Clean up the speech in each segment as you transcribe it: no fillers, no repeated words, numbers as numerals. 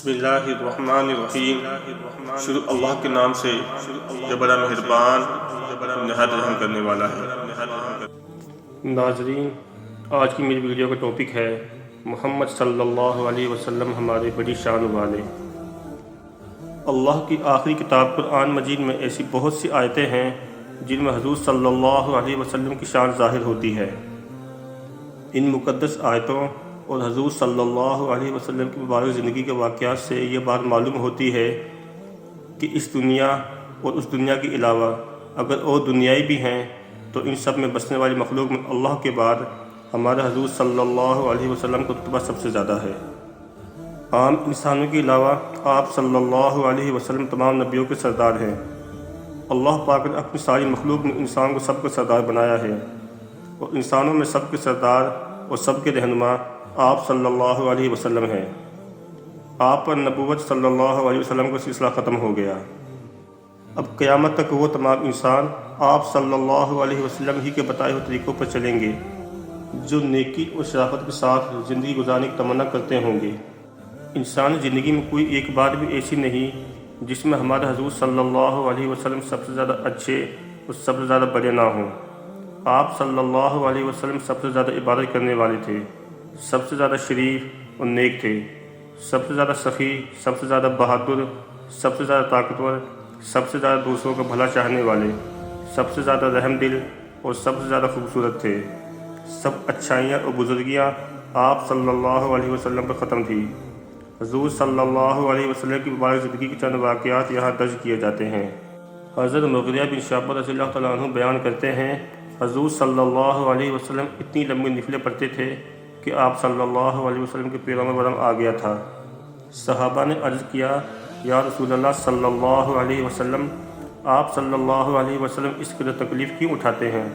بسم اللہ الرحمن الرحیم۔ شروع اللہ کے نام سے جو بڑا مہربان نہایت رحم کرنے والا ہے۔ ناظرین، آج کی میری ویڈیو کا ٹاپک ہے محمد صلی اللہ علیہ وسلم ہمارے بڑی شان والے۔ اللہ کی آخری کتاب قرآن مجید میں ایسی بہت سی آیتیں ہیں جن میں حضور صلی اللہ علیہ وسلم کی شان ظاہر ہوتی ہے۔ ان مقدس آیتوں اور حضور صلی اللہ علیہ وسلم کی مبارک زندگی کے واقعات سے یہ بات معلوم ہوتی ہے کہ اس دنیا اور اس دنیا کے علاوہ اگر اور دنیائی بھی ہیں تو ان سب میں بسنے والی مخلوق میں اللہ کے بعد ہمارے حضور صلی اللہ علیہ وسلم کا رتبہ سب سے زیادہ ہے۔ عام انسانوں کے علاوہ آپ صلی اللہ علیہ وسلم تمام نبیوں کے سردار ہیں۔ اللہ پاک نے اپنی ساری مخلوق میں انسان کو سب کا سردار بنایا ہے، اور انسانوں میں سب کے سردار اور سب کے رہنما آپ صلی اللہ علیہ وسلم ہیں۔ آپ پر نبوت صلی اللہ علیہ وسلم کا سلسلہ ختم ہو گیا۔ اب قیامت تک وہ تمام انسان آپ صلی اللہ علیہ وسلم ہی کے بتائے ہوئے طریقوں پر چلیں گے جو نیکی اور شرافت کے ساتھ زندگی گزارنے کی تمنا کرتے ہوں گے۔ انسانی زندگی میں کوئی ایک بات بھی ایسی نہیں جس میں ہمارے حضور صلی اللہ علیہ وسلم سب سے زیادہ اچھے اور سب سے زیادہ بڑے نہ ہوں۔ آپ صلی اللہ علیہ وسلم سب سے زیادہ عبادت کرنے والے تھے، سب سے زیادہ شریف اور نیک تھے، سب سے زیادہ سخی، سب سے زیادہ بہادر، سب سے زیادہ طاقتور، سب سے زیادہ دوسروں کا بھلا چاہنے والے، سب سے زیادہ رحم دل اور سب سے زیادہ خوبصورت تھے۔ سب اچھائیاں اور بزرگیاں آپ صلی اللہ علیہ وسلم پر ختم تھی۔ حضور صلی اللہ علیہ وسلم کی مبارک زندگی کے چند واقعات یہاں درج کیے جاتے ہیں۔ حضرت مغیرہ بن شعبہ رضی اللہ تعالیٰ عنہ بیان کرتے ہیں، حضور صلی اللہ علیہ وسلم اتنی لمبی نفلیں پڑھتے تھے کہ آپ صلی اللہ علیہ وسلم کے پیروں میں ورم آ گیا تھا۔ صحابہ نے عرض کیا، یا رسول اللہ صلی اللہ علیہ وسلم، آپ صلی اللہ علیہ وسلم اس قدر تکلیف کیوں اٹھاتے ہیں؟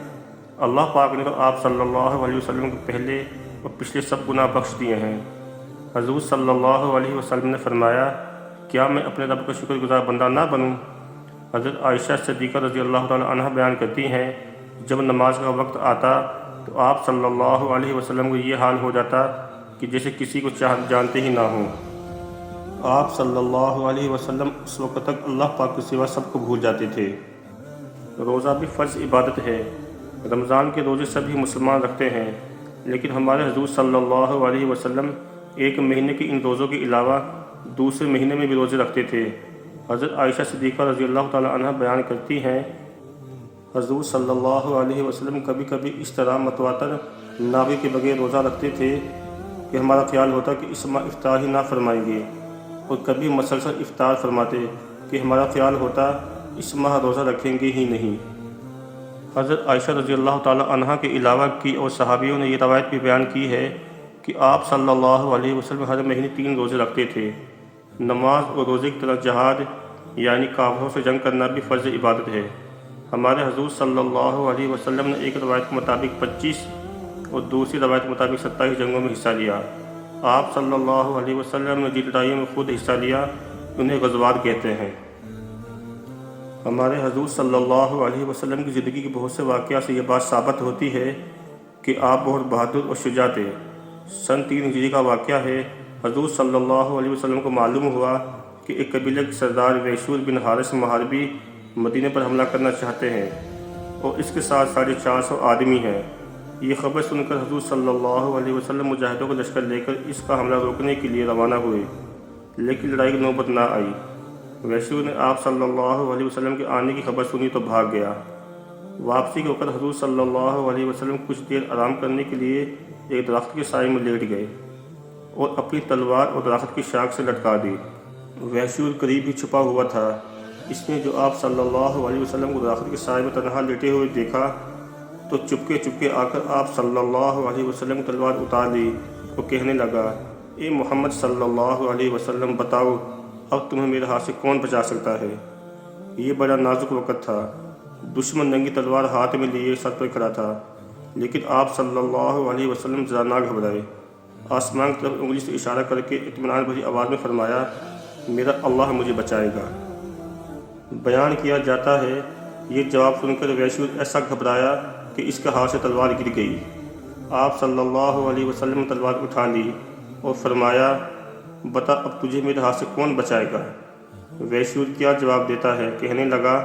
اللہ پاک نے تو آپ صلی اللہ علیہ وسلم کے پہلے اور پچھلے سب گناہ بخش دیے ہیں۔ حضور صلی اللہ علیہ وسلم نے فرمایا، کیا میں اپنے رب کا شکر گزار بندہ نہ بنوں؟ حضرت عائشہ صدیقہ رضی اللہ تعالیٰ عنہ بیان کرتی ہیں، جب نماز کا وقت آتا تو آپ صلی اللہ علیہ وسلم کو یہ حال ہو جاتا کہ جیسے کسی کو جانتے ہی نہ ہوں۔ آپ صلی اللہ علیہ وسلم اس وقت تک اللہ پاک کے سوا سب کو بھول جاتے تھے۔ روزہ بھی فرض عبادت ہے۔ رمضان کے روزے سبھی مسلمان رکھتے ہیں، لیکن ہمارے حضور صلی اللہ علیہ وسلم ایک مہینے کے ان روزوں کے علاوہ دوسرے مہینے میں بھی روزے رکھتے تھے۔ حضرت عائشہ صدیقہ رضی اللہ تعالیٰ عنہ بیان کرتی ہیں، حضور صلی اللہ علیہ وسلم کبھی کبھی اس طرح متواتر ناغے کے بغیر روزہ رکھتے تھے کہ ہمارا خیال ہوتا کہ اس ماہ افطار ہی نہ فرمائیں گے، اور کبھی مسلسل افطار فرماتے کہ ہمارا خیال ہوتا اس ماہ روزہ رکھیں گے ہی نہیں۔ حضرت عائشہ رضی اللہ تعالیٰ عنہ کے علاوہ کی اور صحابیوں نے یہ روایت بھی بیان کی ہے کہ آپ صلی اللہ علیہ وسلم ہر مہینے 3 روزے رکھتے تھے۔ نماز اور روزے کی طرح جہاد یعنی کافروں سے جنگ کرنا بھی فرض عبادت ہے۔ ہمارے حضور صلی اللہ علیہ وسلم نے ایک روایت کے مطابق 25 اور دوسری روایت کے مطابق 27 جنگوں میں حصہ لیا۔ آپ صلی اللہ علیہ وسلم نے جن لڑائیوں میں خود حصہ لیا انہیں غزوات کہتے ہیں۔ ہمارے حضور صلی اللہ علیہ وسلم کی زندگی کے بہت سے واقعات سے یہ بات ثابت ہوتی ہے کہ آپ بہت بہادر اور شجاع تھے۔ سن 3 ہجری کا واقعہ ہے۔ حضور صلی اللہ علیہ وسلم کو معلوم ہوا کہ ایک قبیلے کے سردار ویشور بن حارث محاربی مدینہ پر حملہ کرنا چاہتے ہیں اور اس کے ساتھ 450 آدمی ہیں۔ یہ خبر سن کر حضور صلی اللہ علیہ وسلم مجاہدوں کا لشکر لے کر اس کا حملہ روکنے کے لیے روانہ ہوئے، لیکن لڑائی کی نوبت نہ آئی۔ ویشور نے آپ صلی اللہ علیہ وسلم کے آنے کی خبر سنی تو بھاگ گیا۔ واپسی کے وقت حضور صلی اللہ علیہ وسلم کچھ دیر آرام کرنے کے لیے ایک درخت کے سائے میں لیٹ گئے اور اپنی تلوار اور درخت کی شاخ سے لٹکا دی۔ ویشور قریب ہی چھپا ہوا تھا۔ اس نے جو آپ صلی اللہ علیہ وسلم کو درخت کے سائے میں تنہا لیٹے ہوئے دیکھا تو چپکے آ کر آپ صلی اللہ علیہ وسلم کی تلوار اتار لی اور کہنے لگا، اے محمد صلی اللہ علیہ وسلم، بتاؤ اب تمہیں میرے ہاتھ سے کون بچا سکتا ہے؟ یہ بڑا نازک وقت تھا۔ دشمن ننگی تلوار ہاتھ میں لیے سر پر کھڑا تھا، لیکن آپ صلی اللہ علیہ وسلم ذرا نہ گھبرائے۔ آسمان کی طرف انگلی سے اشارہ کر کے اطمینان بھری آواز میں فرمایا، میرا اللہ مجھے بچائے گا۔ بیان کیا جاتا ہے یہ جواب سن کر ویشور ایسا گھبرایا کہ اس کے ہاتھ سے تلوار گر گئی۔ آپ صلی اللہ علیہ وسلم نے تلوار اٹھا لی اور فرمایا، بتا اب تجھے میرے ہاتھ سے کون بچائے گا؟ ویشور کیا جواب دیتا ہے؟ کہنے لگا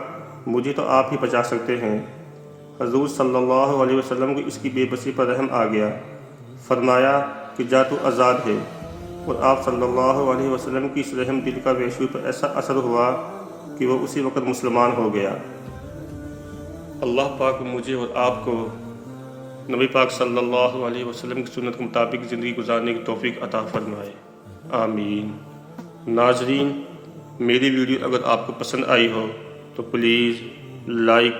مجھے تو آپ ہی بچا سکتے ہیں۔ حضور صلی اللہ علیہ وسلم کو اس کی بے بسی پر رحم آ گیا، فرمایا کہ جا تو آزاد ہے، اور آپ صلی اللہ علیہ وسلم کی اس رحم دل کا ویشور پر ایسا اثر ہوا کہ وہ اسی وقت مسلمان ہو گیا۔ اللہ پاک مجھے اور آپ کو نبی پاک صلی اللہ علیہ وسلم کی سنت کے مطابق زندگی گزارنے کی توفیق عطا فرمائے، آمین۔ ناظرین، میری ویڈیو اگر آپ کو پسند آئی ہو تو پلیز لائک،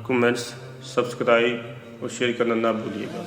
کمنٹس، سبسکرائب اور شیئر کرنا نہ بھولیے گا۔